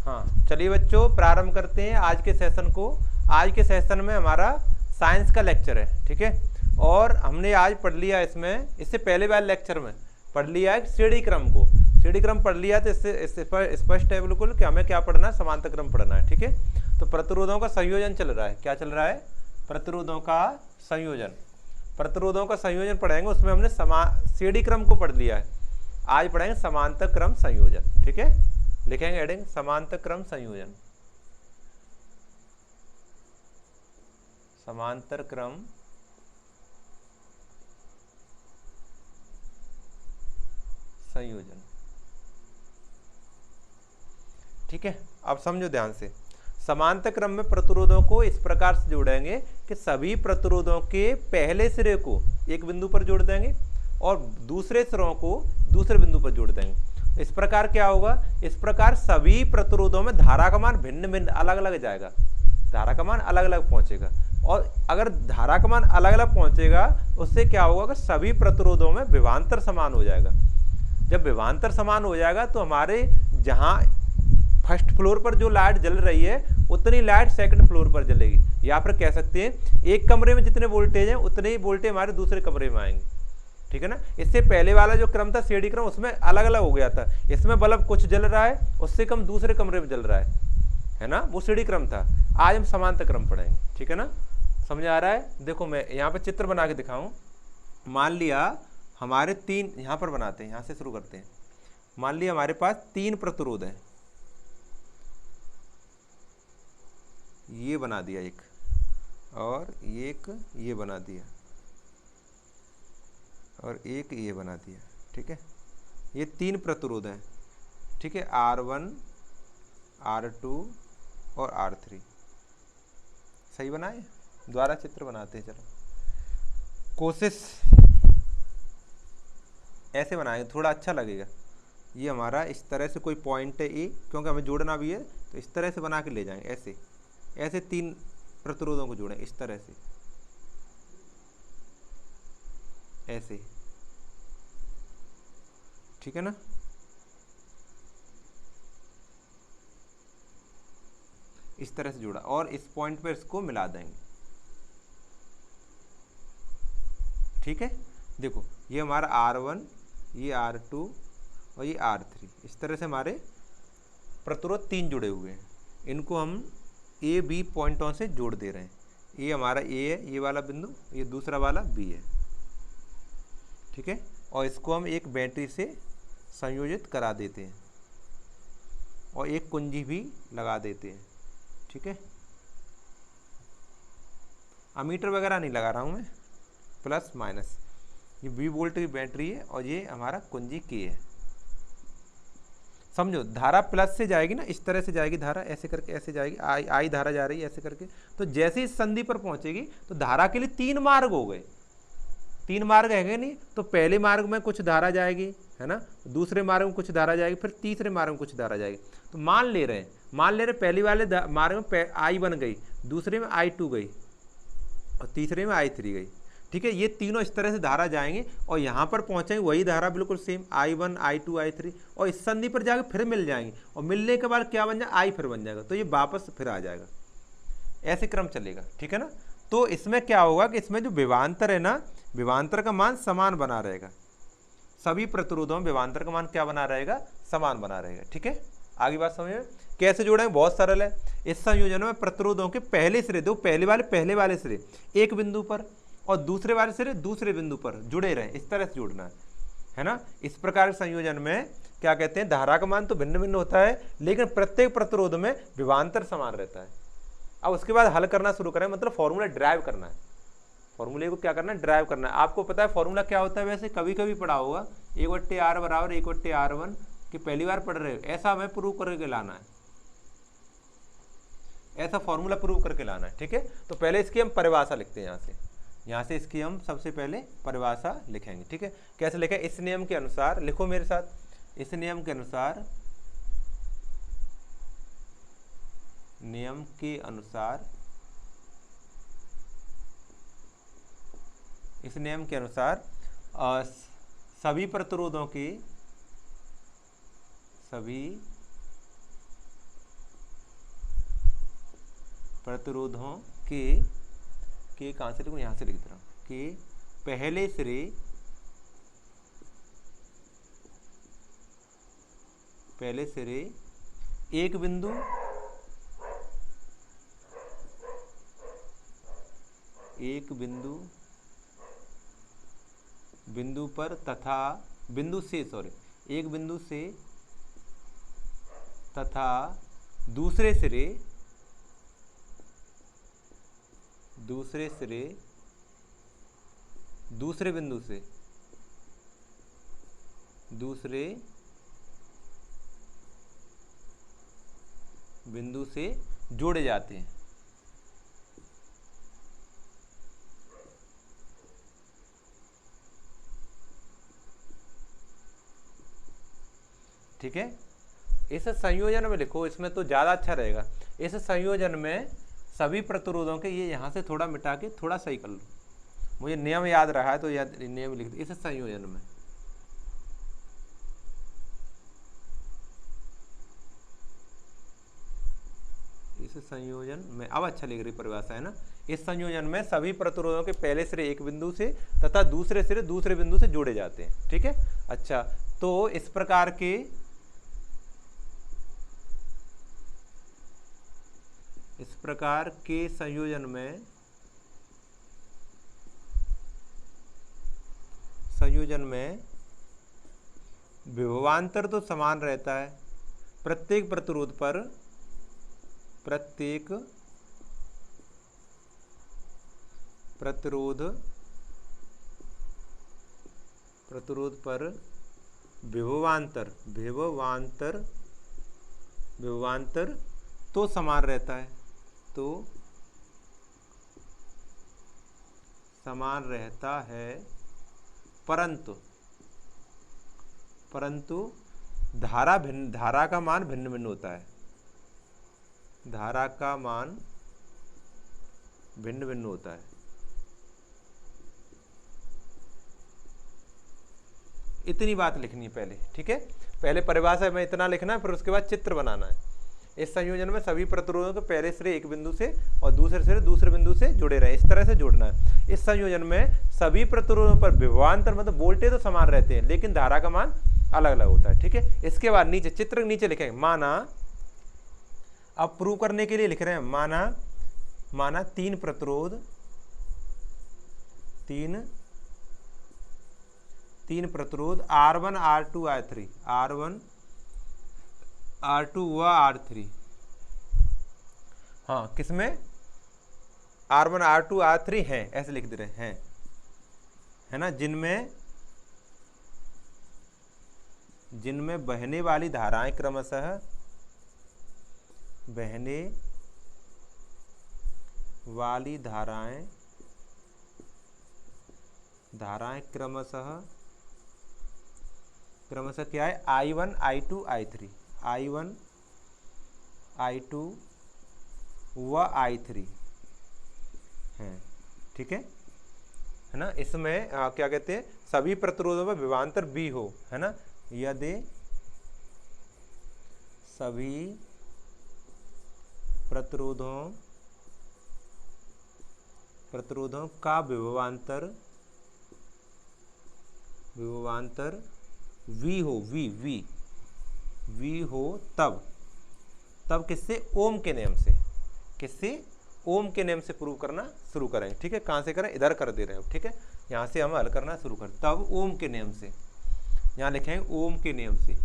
हाँ चलिए बच्चों, प्रारंभ करते हैं आज के सेशन को। आज के सेशन में हमारा साइंस का लेक्चर है, ठीक है। और हमने आज पढ़ लिया इसमें, इससे पहले वाले लेक्चर में पढ़ लिया है श्रेणी क्रम को। श्रेणी क्रम पढ़ लिया तो इससे स्पष्ट है बिल्कुल कि हमें क्या पढ़ना है, समांतर क्रम पढ़ना है, ठीक है। तो प्रतिरोधों का संयोजन चल रहा है, क्या चल रहा है? प्रतिरोधों का संयोजन। प्रतिरोधों का संयोजन पढ़ेंगे, उसमें हमने श्रेणी क्रम को पढ़ लिया है। आज पढ़ेंगे समांतर क्रम संयोजन, ठीक है। लिखेंगे हेडिंग समांतर क्रम संयोजन। समांतर क्रम संयोजन, ठीक है। अब समझो ध्यान से, समांतर क्रम में प्रतिरोधों को इस प्रकार से जोड़ेंगे कि सभी प्रतिरोधों के पहले सिरे को एक बिंदु पर जोड़ देंगे और दूसरे सिरों को दूसरे बिंदु पर जोड़ देंगे। इस प्रकार क्या होगा? इस प्रकार सभी प्रतिरोधों में धारा का मान भिन्न भिन्न अलग अलग जाएगा, धारा का मान अलग अलग पहुंचेगा। और अगर धारा का मान अलग अलग पहुंचेगा उससे क्या होगा कि सभी प्रतिरोधों में विभवांतर समान हो जाएगा। जब विभवांतर समान हो जाएगा तो हमारे जहां फर्स्ट फ्लोर पर जो लाइट जल रही है उतनी लाइट सेकंड फ्लोर पर जलेगी। या फिर कह सकते हैं एक कमरे में जितने वोल्टेज हैं उतने ही वोल्टेज हमारे दूसरे कमरे में आएंगे, ठीक है ना। इससे पहले वाला जो क्रम था श्रेणी क्रम, उसमें अलग अलग हो गया था। इसमें बल्ब कुछ जल रहा है, उससे कम दूसरे कमरे में जल रहा है ना, वो श्रेणी क्रम था। आज हम समांतर क्रम पढ़ेंगे, ठीक है ना। समझ आ रहा है? देखो मैं यहाँ पे चित्र बना के दिखाऊं। मान लिया हमारे तीन, यहाँ पर बनाते हैं, यहाँ से शुरू करते हैं। मान लिया हमारे पास तीन प्रतिरोध है, ये बना दिया एक, और एक ये बना दिया, और एक ये बना दिया, ठीक है। ये तीन प्रतिरोध हैं, ठीक है, R1, R2 और R3। सही बनाए? द्वारा चित्र बनाते हैं, चलो कोशिश ऐसे बनाएंगे, थोड़ा अच्छा लगेगा। ये हमारा इस तरह से कोई पॉइंट है ए, क्योंकि हमें जोड़ना भी है, तो इस तरह से बना के ले जाएंगे। ऐसे ऐसे तीन प्रतिरोधों को जोड़ें इस तरह से, ऐसे, ठीक है ना। इस तरह से जोड़ा और इस पॉइंट पर इसको मिला देंगे, ठीक है। देखो ये हमारा R1, ये R2 और ये R3, इस तरह से हमारे प्रतिरोध तीन जुड़े हुए हैं। इनको हम ए बी पॉइंटों से जोड़ दे रहे हैं। ये हमारा ए है, ये वाला बिंदु, ये दूसरा वाला बी है, ठीक है। और इसको हम एक बैटरी से संयोजित करा देते हैं और एक कुंजी भी लगा देते हैं, ठीक है। अमीटर वगैरह नहीं लगा रहा हूँ मैं, प्लस माइनस। ये 20 वोल्ट की बैटरी है और ये हमारा कुंजी के है। समझो, धारा प्लस से जाएगी ना, इस तरह से जाएगी धारा, ऐसे करके ऐसे जाएगी, आई धारा जा रही है ऐसे करके। तो जैसे इस संधि पर पहुंचेगी तो धारा के लिए तीन मार्ग हो गए, तीन मार्ग है नहीं। तो पहले मार्ग में कुछ धारा जाएगी, है ना, दूसरे मार्ग में कुछ धारा जाएगी, फिर तीसरे मार्ग में कुछ धारा जाएगी। तो मान ले रहे पहली वाले मार्ग में I1 गई, दूसरे में I2 गई और तीसरे में I3 गई, ठीक है। ये तीनों इस तरह से धारा जाएंगे और यहाँ पर पहुँचेंगे, वही धारा बिल्कुल सेम I1, I2, I3, और इस संधि पर जाकर फिर मिल जाएंगे। और मिलने के बाद क्या बन जाएगा? I फिर बन जाएगा, तो ये वापस फिर आ जाएगा। ऐसे क्रम चलेगा, ठीक है ना। तो इसमें क्या होगा कि इसमें जो विभवांतर है ना, विभवांतर का मान समान बना रहेगा। सभी प्रतिरोधों में विभवांतर का मान क्या बना रहेगा? समान बना रहेगा, ठीक है। आगे बात समझ में? कैसे जोड़ेंगे? बहुत सरल है। इस संयोजन में प्रतिरोधों के पहले सिरे, दो पहले वाले सिरे एक बिंदु पर और दूसरे वाले सिरे दूसरे बिंदु पर जुड़े रहे, इस तरह से जोड़ना है ना। इस प्रकार के संयोजन में क्या कहते हैं, धारा का मान तो भिन्न भिन्न होता है लेकिन प्रत्येक प्रतिरोध में विभवांतर समान रहता है। अब उसके बाद हल करना शुरू करें, मतलब फॉर्मूला ड्राइव करना है। फॉर्मूले को क्या करना है? ड्राइव करना है। आपको पता है फॉर्मूला क्या होता है? वैसे कभी कभी पढ़ा होगा, 1/r बराबर 1/r1 कि पहली बार पढ़ रहे हो, ऐसा हमें प्रूव करके लाना है, ऐसा फॉर्मूला प्रूव करके लाना है, ठीक है। तो पहले इसकी हम परिभाषा लिखते हैं, यहाँ से इसकी हम सबसे पहले परिभाषा लिखेंगे, ठीक है। कैसे लिखें? इस नियम के अनुसार, लिखो मेरे साथ, इस नियम के अनुसार, नियम के अनुसार, इस नियम के अनुसार सभी प्रतिरोधों की, सभी प्रतिरोधों के कहाँ से लिखूँ, यहाँ से लिख दे रहा हूँ, के पहले सिरे एक बिंदु पर तथा एक बिंदु से तथा दूसरे सिरे दूसरे बिंदु से जोड़े जाते हैं। ठीक है, इस संयोजन में लिखो, इसमें तो ज़्यादा अच्छा रहेगा। इस संयोजन में सभी प्रतिरोधों के, ये यहाँ से थोड़ा मिटा के थोड़ा सही कर लो, मुझे नियम याद रहा है तो याद नियम लिख दो। इस संयोजन में अब अच्छा लिख रही परिभाषा है ना। इस संयोजन में सभी प्रतिरोधों के पहले सिरे एक बिंदु से तथा दूसरे सिरे दूसरे बिंदु से जोड़े जाते हैं। ठीक है, अच्छा, तो इस प्रकार के संयोजन में विभवांतर तो समान रहता है, प्रत्येक प्रतिरोध पर विभवांतर तो समान रहता है, परंतु धारा का मान भिन्न भिन्न होता है। इतनी बात लिखनी है पहले। ठीक है, पहले परिभाषा में इतना लिखना है, फिर उसके बाद चित्र बनाना है। इस संयोजन में सभी प्रतिरोधों के पहले सिरे एक बिंदु से और दूसरे सिरे दूसरे बिंदु से जुड़े रहे, इस तरह से जोड़ना है। इस संयोजन में सभी प्रतिरोधों पर विभवांतर मतलब वोल्टेज तो समान रहते हैं, लेकिन धारा का मान अलग अलग होता है। ठीक है, इसके बाद नीचे चित्र नीचे लिखेंगे, माना, अब प्रूव करने के लिए लिख रहे हैं, माना तीन प्रतिरोध R1 R2 R3 R2 व R3, हाँ किसमें R1 R2 R3 हैं, ऐसे लिख दे रहे हैं, है ना, जिनमें बहने वाली धाराएं क्रमशः क्रमशः क्या है, I1 I2 I3 I2 व I3 हैं। ठीक है ना, इसमें क्या कहते हैं, सभी प्रतिरोधों में विभवांतर B हो, है ना, यदि सभी प्रतिरोधों का विभवांतर V हो, तब किससे, ओम के नियम से प्रूव करना शुरू करें। ठीक है, कहाँ से करें, इधर कर दे रहे हैं। ठीक है, यहाँ से हम हल करना शुरू करें, तब ओम के नियम से, यहाँ लिखेंगे ओम के नियम से,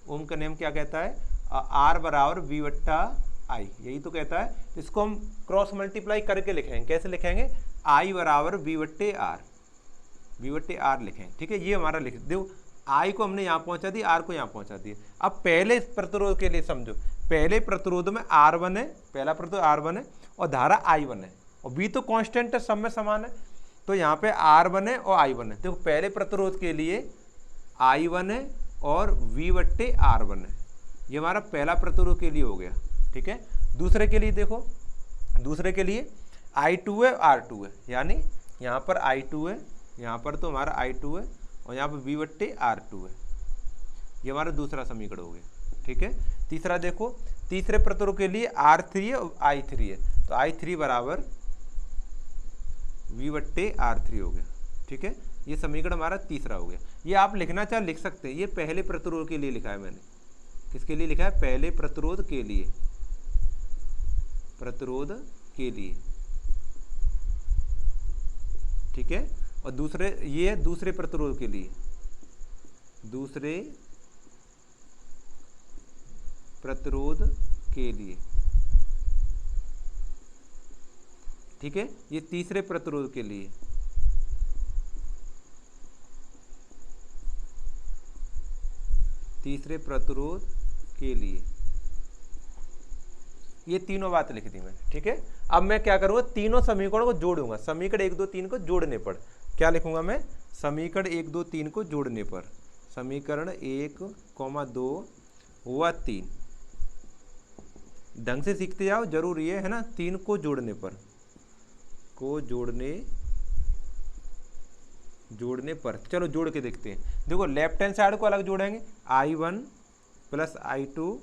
ओम का नियम क्या कहता है, R बराबर V बट्टा I, यही तो कहता है। इसको हम क्रॉस मल्टीप्लाई करके लिखेंगे, कैसे लिखेंगे, I बराबर V बट्टे R लिखेंगे। ठीक है, ये हमारा लिख दो, I को हमने यहाँ पहुँचा दिया, R को यहाँ पहुँचा दिया। अब पहले प्रतिरोध के लिए समझो, पहले प्रतिरोध में R1 है, पहला प्रतिरोध R1 है और धारा I1 है, और V तो कांस्टेंट है, सब में समान है, तो यहाँ पे R1 है और I1 है। देखो पहले प्रतिरोध के लिए I1 है और V बट्टे R1 है, ये हमारा पहला प्रतिरोध के लिए हो गया। ठीक है, दूसरे के लिए देखो, दूसरे के लिए I2 है R2 है, यानी यहाँ पर I2 है, यहाँ पर तो हमारा I2 है और यहाँ पर V/R2 है। ये हमारा दूसरा समीकरण हो गया। ठीक है, तीसरा देखो, तीसरे प्रतिरोध के लिए R3 है और I3 है, तो I3 बराबर V/R3 हो गया। ठीक है, ये समीकरण हमारा तीसरा हो गया। ये आप लिखना चाहे लिख सकते हैं, ये पहले प्रतिरोध के लिए लिखा है मैंने। किसके लिए लिखा है? पहले प्रतिरोध के लिए, प्रतिरोध के लिए। ठीक है, और दूसरे ये है दूसरे प्रतिरोध के लिए, दूसरे प्रतिरोध के लिए। ठीक है, ये तीसरे प्रतिरोध के लिए। तीसरे प्रतिरोध के लिए ये तीनों बात लिख दी मैंने। ठीक है, अब मैं क्या करूंगा, तीनों समीकरणों को जोड़ूंगा। समीकरण 1 2 3 को जोड़ने पर क्या लिखूंगा मैं? समीकरण 1 2 3 को जोड़ने पर, समीकरण 1, 2 व 3 ढंग से सीखते जाओ, जरूरी है ना। 3 को जोड़ने पर, को जोड़ने पर चलो जोड़ के देखते हैं। देखो लेफ्ट हैंड साइड को अलग जोड़ेंगे, I1 प्लस I2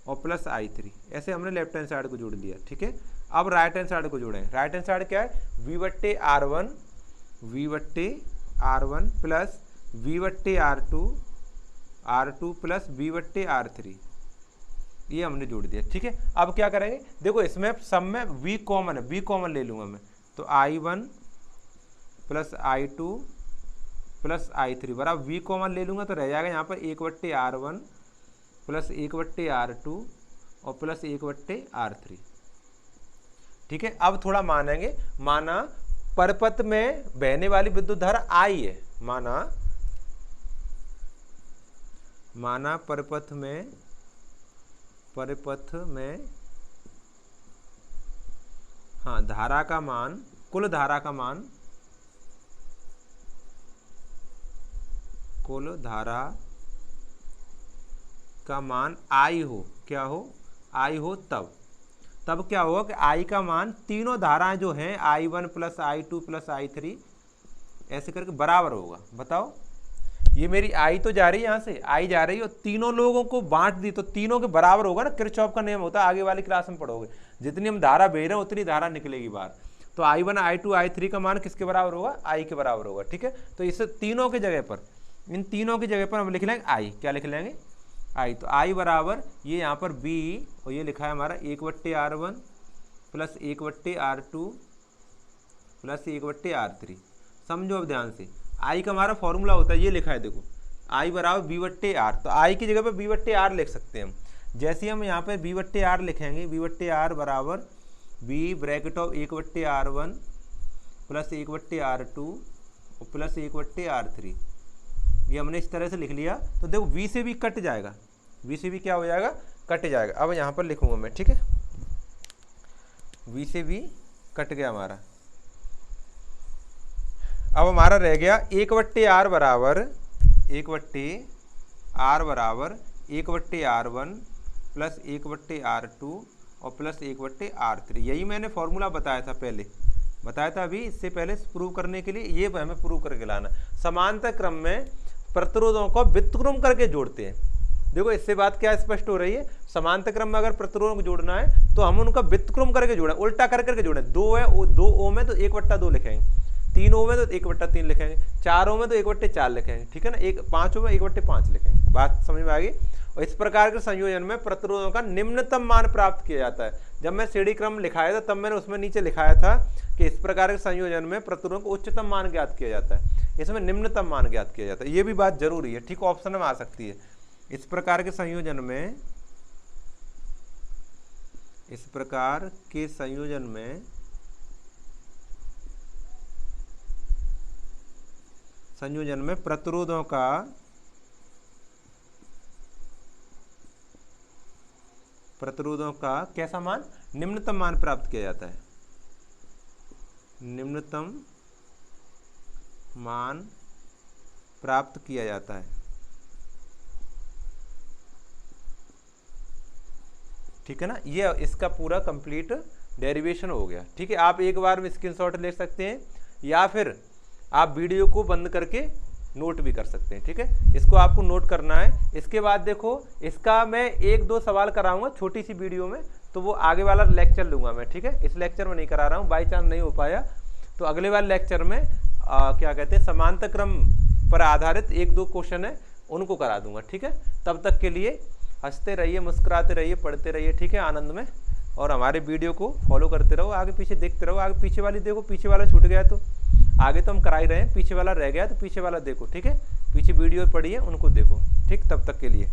और प्लस I3, ऐसे हमने लेफ्ट हैंड साइड को जोड़ दिया। ठीक है, अब राइट हैंड साइड को जोड़ेंगे। राइट हैंड साइड क्या है? V/R1 plus V/R2 plus V/R3, ये हमने जोड़ दिया। ठीक है, अब क्या करेंगे, देखो इसमें सब में V कॉमन है, V कॉमन ले लूंगा मैं, तो I1 plus I2 plus I3 बराबर V कॉमन ले लूंगा तो रह जाएगा यहाँ पर 1/R1 प्लस 1/R2 और प्लस 1/R3। ठीक है, अब थोड़ा मानेंगे। माना परपथ में बहने वाली विद्युत धारा I है, माना परपथ में हाँ धारा का मान, कुल धारा का मान, कुल धारा का मान I हो, क्या हो? I हो, तब क्या होगा कि I का मान तीनों धाराएं जो हैं I1 plus I2 plus I3 ऐसे करके बराबर होगा। बताओ, ये मेरी I तो जा रही है, यहाँ से I जा रही है और तीनों लोगों को बांट दी तो तीनों के बराबर होगा ना। किरचॉफ का नियम होता है, आगे वाली क्लास में पढ़ोगे। जितनी हम धारा भेज रहे हैं उतनी धारा निकलेगी बाहर। तो I1 I2 I3 का मान किसके बराबर होगा? I के बराबर होगा। ठीक है, तो इस तीनों की जगह पर, इन तीनों की जगह पर हम लिख लेंगे I। क्या लिख लेंगे? I। तो I बराबर ये यहाँ पर B और ये लिखा है हमारा 1/R1 plus 1/R2 plus 1/R3। समझो अब ध्यान से, I का हमारा फॉर्मूला होता है, ये लिखा है देखो, I बराबर B/R। तो I की जगह पर B/R लिख सकते हैं हम। जैसे हम यहाँ पे B/R लिखेंगे, B/R बराबर B bracket of 1/R1 plus 1/R2 और प्लस 1/R3, ये हमने इस तरह से लिख लिया। तो देखो V से भी कट जाएगा, V से भी क्या हो जाएगा? कट जाएगा। अब यहाँ पर लिखूंगा मैं। ठीक है, V से भी कट गया हमारा। अब हमारा रह गया 1/R बराबर 1/R1 प्लस 1/R2 और प्लस 1/R3। यही मैंने फॉर्मूला बताया था पहले, बताया था अभी, इससे पहले प्रूव करने के लिए ये हमें प्रूव करके लाना। समांतर क्रम में प्रतिरोधों को व्युत्क्रम करके जोड़ते हैं। देखो इससे बात क्या स्पष्ट हो रही है, समांतर क्रम में अगर प्रतिरोधों को जोड़ना है तो हम उनका व्युत्क्रम करके जोड़ें, उल्टा करके जोड़ें। 2 है, 2 ओम है तो 1/2 लिखेंगे, 3 ओम है तो 1/3 लिखेंगे, 4 ओम है तो 1/4 लिखेंगे। ठीक है ना, 5 ओम है 1/5 लिखेंगे। बात समझ में आ गई। और इस प्रकार के संयोजन में प्रतिरोधों का निम्नतम मान प्राप्त किया जाता है। जब मैं श्रेणी क्रम लिखाया था तब मैंने उसमें नीचे लिखाया था कि इस प्रकार के संयोजन में प्रतिरोधों को उच्चतम मान ज्ञात किया जाता है, इसमें निम्नतम मान ज्ञात किया जाता है। ये भी बात जरूरी है। ठीक, ऑप्शन में आ सकती है। इस प्रकार के संयोजन में, इस प्रकार के संयोजन में प्रतिरोधों का कैसा मान? निम्नतम मान प्राप्त किया जाता है, निम्नतम मान प्राप्त किया जाता है। ठीक है ना, ये इसका पूरा कंप्लीट डेरिवेशन हो गया। ठीक है, आप एक बार में स्क्रीनशॉट ले सकते हैं या फिर आप वीडियो को बंद करके नोट भी कर सकते हैं। ठीक है, इसको आपको नोट करना है। इसके बाद देखो, इसका मैं 1-2 सवाल कराऊंगा छोटी सी वीडियो में, तो वो आगे वाला लेक्चर लूंगा मैं। ठीक है, इस लेक्चर में नहीं करा रहा हूँ, बाई चांस नहीं हो पाया तो अगले वाले लेक्चर में क्या कहते हैं, समांतर क्रम पर आधारित 1-2 क्वेश्चन है उनको करा दूंगा। ठीक है, तब तक के लिए हंसते रहिए, मुस्कुराते रहिए, पढ़ते रहिए। ठीक है, आनंद में, और हमारे वीडियो को फॉलो करते रहो, आगे पीछे देखते रहो। आगे पीछे वाली देखो, पीछे वाला छूट गया तो आगे तो हम करा ही रहे हैं, पीछे वाला रह गया तो पीछे वाला देखो। ठीक है, पीछे वीडियो पड़ी है उनको देखो। ठीक, तब तक के लिए।